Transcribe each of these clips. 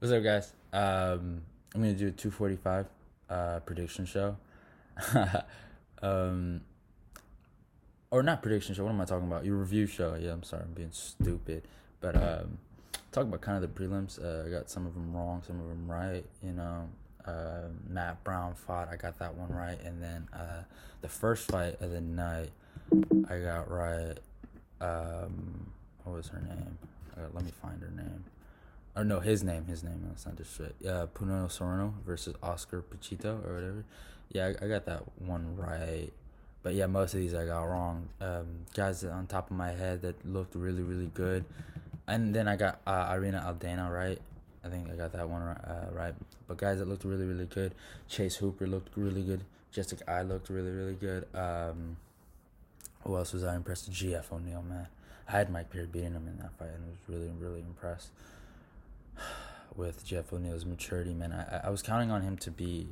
What's up, guys? I'm gonna do a 245 prediction show. um, or not prediction show. What am I talking about? Your review show. Yeah, I'm sorry, I'm being stupid. But talk about kind of the prelims. I got some of them wrong, some of them right. Matt Brown fought. I got that one right, and then the first fight of the night, I got right. What was her name? Let me find her name. Or no, his name. That's not this shit. Puno Serrano versus Oscar Pachito or whatever. Yeah, I got that one right. But yeah, most of these I got wrong. Guys on top of my head that looked really, really good. And then I got Irina Aldana right. I think I got that one right. But guys that looked really, really good. Chase Hooper looked really good. Jessica I looked really, really good. Who else was I impressed? GF O'Neal, man. I had Mike Perry beating him in that fight and was really, really impressed with Jeff O'Neal's maturity, man. I was counting on him to be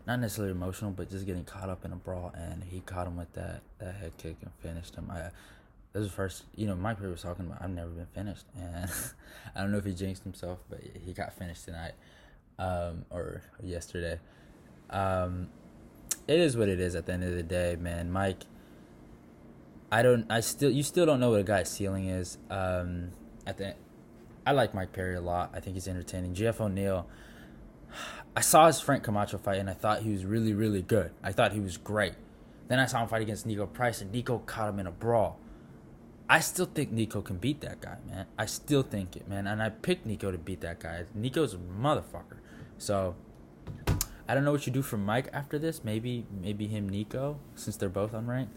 not necessarily emotional, but just getting caught up in a brawl, and he caught him with that head kick and finished him. This was the first, Mike Perry was talking about I've never been finished, and I don't know if he jinxed himself, but he got finished tonight, or yesterday. It is what it is at the end of the day, man. Mike, you still don't know what a guy's ceiling is. I like Mike Perry a lot. I think he's entertaining. Jeff O'Neal, I saw his Frank Camacho fight, and I thought he was really, really good. I thought he was great. Then I saw him fight against Nico Price, and Nico caught him in a brawl. I still think Nico can beat that guy, man. I still think it, man. And I picked Nico to beat that guy. Nico's a motherfucker. So I don't know what you do for Mike after this. Maybe him, Nico, since they're both unranked.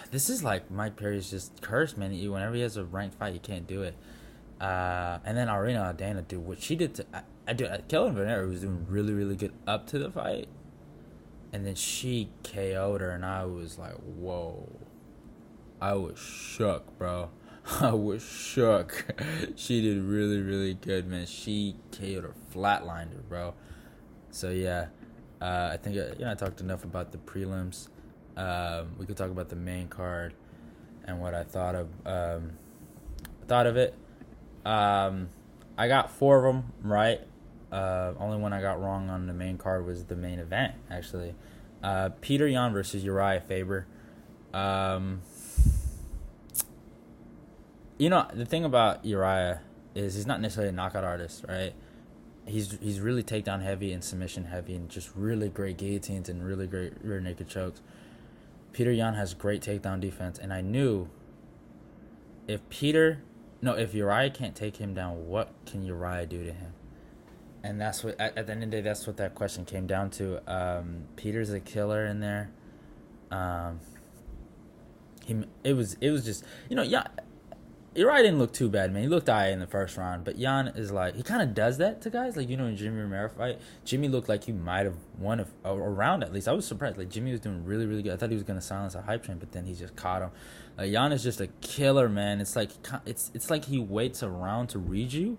This is like Mike Perry's just cursed, man. Whenever he has a ranked fight, he can't do it. And then Irina Aldana, dude, what she did to Kelvin Venera was doing really, really good up to the fight, and then she KO'd her, and I was like, whoa. I was shook, bro. I was shook. She did really, really good, man. She KO'd her, flatlined her, bro. So yeah, I think I talked enough about the prelims. We could talk about the main card and what I thought of it. I got 4 of them right. Only one I got wrong on the main card was the main event, actually. Peter Yan versus Uriah Faber. The thing about Uriah is he's not necessarily a knockout artist, right? He's really takedown heavy and submission heavy and just really great guillotines and really great rear naked chokes. Peter Yan has great takedown defense, and I knew if Uriah can't take him down, what can Uriah do to him? And that's what, at the end of the day, that's what that question came down to. Peter's a killer in there. It was just, Uriah didn't look too bad, man. He looked alright in the first round, but Yan is like, he kind of does that to guys. Like, in Jimmy Romero fight, Jimmy looked like he might have won a round at least. I was surprised. Like, Jimmy was doing really, really good. I thought he was going to silence a hype train, but then he just caught him. Like, Yan is just a killer, man. It's like he waits a round to read you,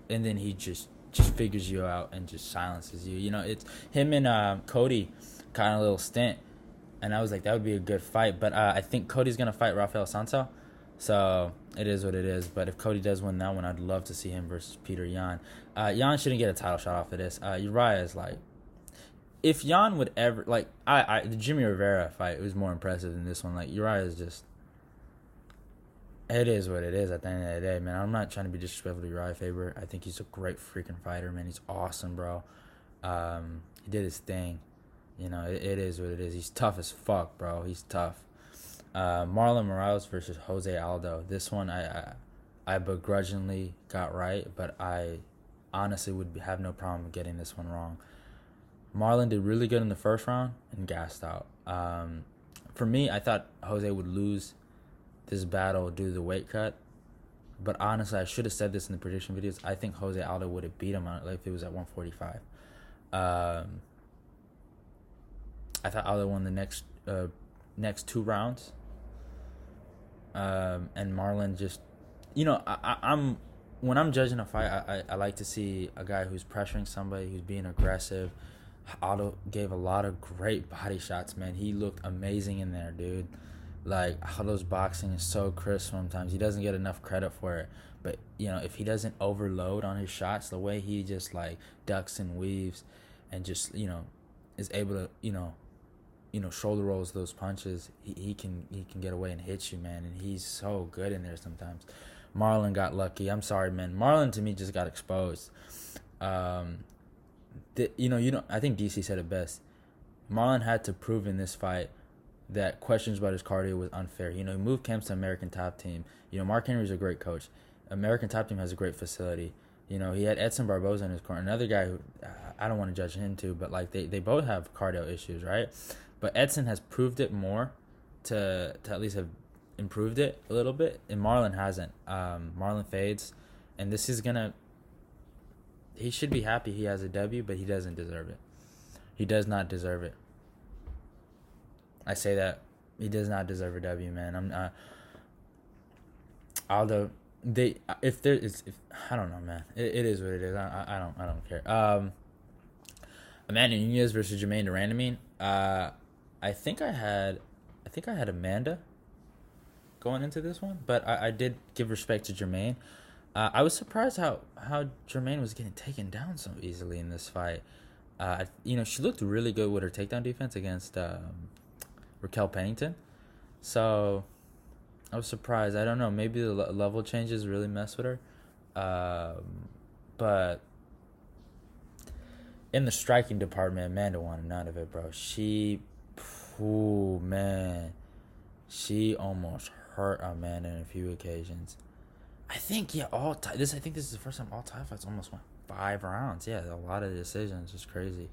and then he just figures you out and just silences you. It's him and Cody kind of a little stint, and I was like, that would be a good fight. But I think Cody's going to fight Rafael Santos. So it is what it is. But if Cody does win that one, I'd love to see him versus Peter Yan. Yan shouldn't get a title shot off of this. Uriah is like, if Yan would ever, like, the Jimmy Rivera fight was more impressive than this one. Like, Uriah is just, it is what it is at the end of the day, man. I'm not trying to be disrespectful to Uriah Faber. I think he's a great freaking fighter, man. He's awesome, bro. He did his thing. It is what it is. He's tough as fuck, bro. He's tough. Marlon Morales versus Jose Aldo. This one I begrudgingly got right, but I honestly would have no problem getting this one wrong. Marlon did really good in the first round and gassed out. For me, I thought Jose would lose this battle due to the weight cut, but honestly, I should have said this in the prediction videos. I think Jose Aldo would have beat him if it was at 145. I thought Aldo won the next 2 rounds. And Marlon just, I'm when I'm judging a fight, I like to see a guy who's pressuring somebody, who's being aggressive. Aldo gave a lot of great body shots, man. He looked amazing in there, dude. Like, Aldo's boxing is so crisp sometimes. He doesn't get enough credit for it. But if he doesn't overload on his shots, the way he just like ducks and weaves, and just is able to shoulder rolls those punches, he can get away and hit you, man. And he's so good in there sometimes. Marlon got lucky. I'm sorry, man. Marlon to me just got exposed. I think DC said it best. Marlon had to prove in this fight that questions about his cardio was unfair. He moved camps to American Top Team. Mark Henry's a great coach. American Top Team has a great facility. He had Edson Barboza in his corner. Another guy who I don't want to judge him too, but like they both have cardio issues, right? But Edson has proved it more to at least have improved it a little bit, and Marlon hasn't. Marlon fades, and this is he should be happy he has a W, but he doesn't deserve it. He does not deserve it. I say that. He does not deserve a W, man. Although I don't know, man. It is what it is. I don't care. Amanda Nunes versus Jermaine Durandamine. I think I had Amanda going into this one, but I did give respect to Jermaine. I was surprised how Jermaine was getting taken down so easily in this fight. She looked really good with her takedown defense against Raquel Pennington. So I was surprised. I don't know. Maybe the level changes really mess with her. But in the striking department, Amanda wanted none of it, bro. She almost hurt Amanda in a few occasions. I think this is the first time all tie fights almost went 5 rounds. Yeah, a lot of decisions. It's crazy.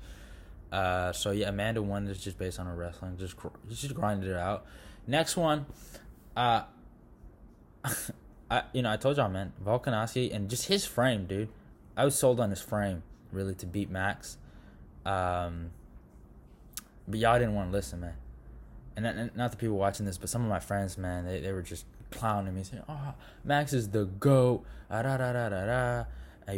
So yeah, Amanda won this just based on her wrestling. Just grinded it out. Next one, I told y'all, man, Volkanovski and just his frame, dude. I was sold on his frame really to beat Max. But y'all didn't want to listen, man. And not the people watching this, but some of my friends, man, they were just clowning me, saying, "Oh, Max is the GOAT." I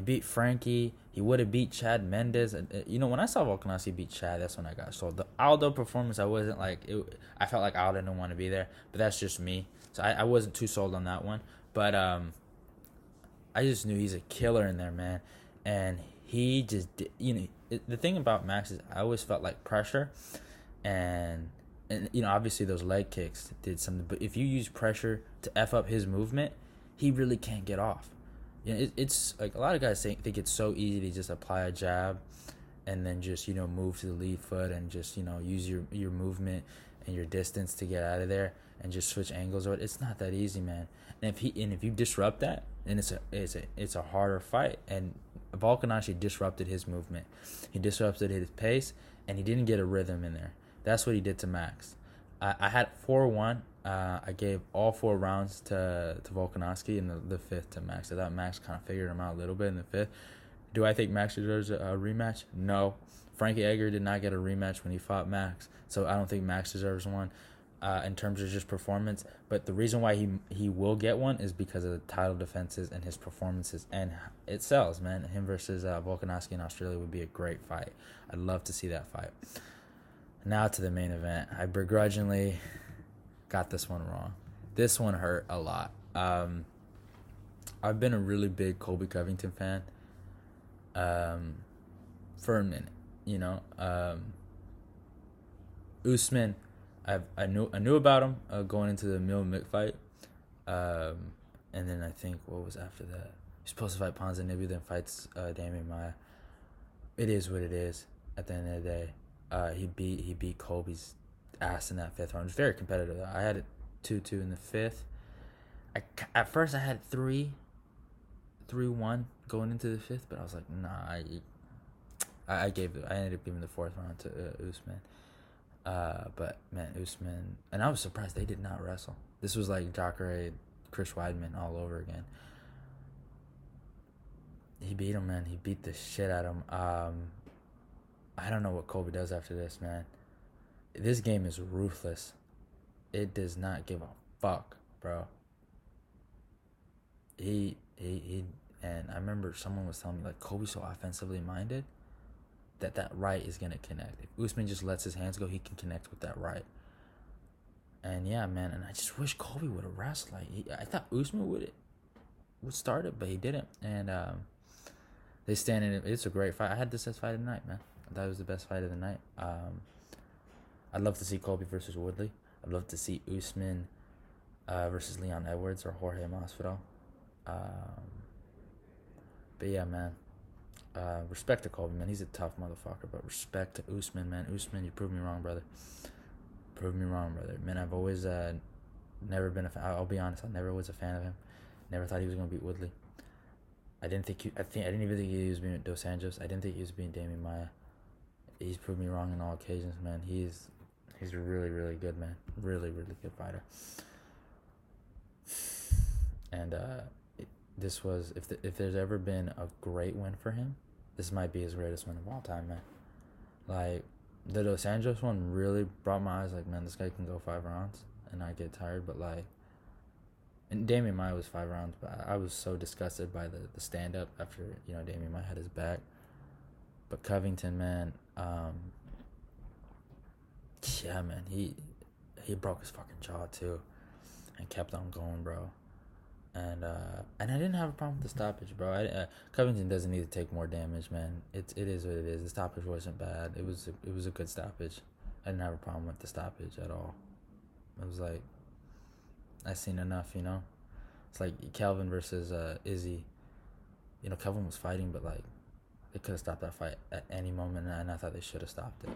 beat Frankie. He would have beat Chad Mendes. When I saw Volkanovski beat Chad, that's when I got sold. The Aldo performance, I wasn't like it. I felt like Aldo didn't want to be there, but that's just me. So I wasn't too sold on that one. But I just knew he's a killer in there, man. And he just did, the thing about Max is I always felt like pressure, and obviously those leg kicks did something. But if you use pressure to F up his movement, he really can't get off. It's like a lot of guys think it's so easy to just apply a jab and then just move to the lead foot and just use your movement and your distance to get out of there and just switch angles. Or it's not that easy, man. And if you disrupt that, then it's a harder fight. And Volkanovski disrupted his movement. He disrupted his pace, and he didn't get a rhythm in there. That's what he did to Max. I had 4-1. I gave all 4 rounds to Volkanovski and the 5th to Max. I thought Max kind of figured him out a little bit in the 5th. Do I think Max deserves a rematch? No. Frankie Edgar did not get a rematch when he fought Max, so I don't think Max deserves one in terms of just performance. But the reason why he will get one is because of the title defenses and his performances, and it sells, man. Him versus Volkanovski in Australia would be a great fight. I'd love to see that fight. Now to the main event. I begrudgingly got this one wrong. This one hurt a lot. I've been a really big Colby Covington fan for a minute. Usman, I knew about him going into the Mill Mick fight, and then I think what was after that? He's supposed to fight Ponzinibbio, then fights Damian Maia. It is what it is. At the end of the day, he beat Colby's ass in that 5th round. It was very competitive. I had it 2-2 in the 5th. At first I had 3-1 going into the 5th, but I was like, nah. I ended up giving the 4th round to Usman. But man, Usman, and I was surprised they did not wrestle. This was like Jacare, Chris Weidman all over again. He beat him, man. He beat the shit out of him. I don't know what Colby does after this, man. This game is ruthless. It does not give a fuck, bro. And I remember someone was telling me, like, Colby's so offensively minded that right is going to connect. If Usman just lets his hands go, he can connect with that right. And yeah, man, and I just wish Colby would have wrestled. Like, I thought Usman would have. would start it, but he didn't. And they stand in it. It's a great fight. I had this as fight of the night, man. I thought it was the best fight of the night. I'd love to see Colby versus Woodley. I'd love to see Usman versus Leon Edwards or Jorge Masvidal. But yeah, man. Respect to Colby, man. He's a tough motherfucker. But respect to Usman, man. Usman, you proved me wrong, brother. Proved me wrong, brother. Man, I've always never been a fan. I'll be honest. I never was a fan of him. Never thought he was gonna beat Woodley. I didn't even think he was beating Dos Anjos. I didn't think he was beating Damian Maia. He's proved me wrong on all occasions, man. He's really, really good, man. Really, really good fighter. And this was, if there's ever been a great win for him, this might be his greatest win of all time, man. Like, the Dos Anjos one really brought my eyes, like, man, this guy can go 5 rounds and not get tired, but, like, and Damian Maia was 5 rounds, but I was so disgusted by the stand-up after, Damian Maia had his back. But Covington, man, yeah, man, he broke his fucking jaw, too, and kept on going, bro. And I didn't have a problem with the stoppage, bro. Covington doesn't need to take more damage, man. It is what it is. The stoppage wasn't bad. It was a good stoppage. I didn't have a problem with the stoppage at all. It was like, I seen enough, It's like Kelvin versus Izzy. Kelvin was fighting, but like they could have stopped that fight at any moment, and I thought they should have stopped it.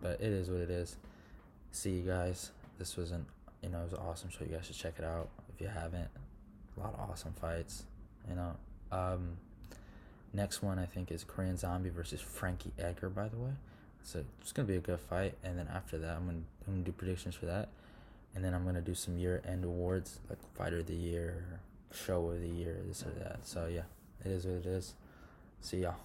But it is what it is. See you guys. This was it was an awesome show. You guys should check it out if you haven't. A lot of awesome fights, Next one I think is Korean Zombie versus Frankie Edgar. By the way, so it's gonna be a good fight. And then after that, I'm gonna do predictions for that. And then I'm going to do some year-end awards, like Fighter of the Year, Show of the Year, this or that. So, yeah, it is what it is. See y'all.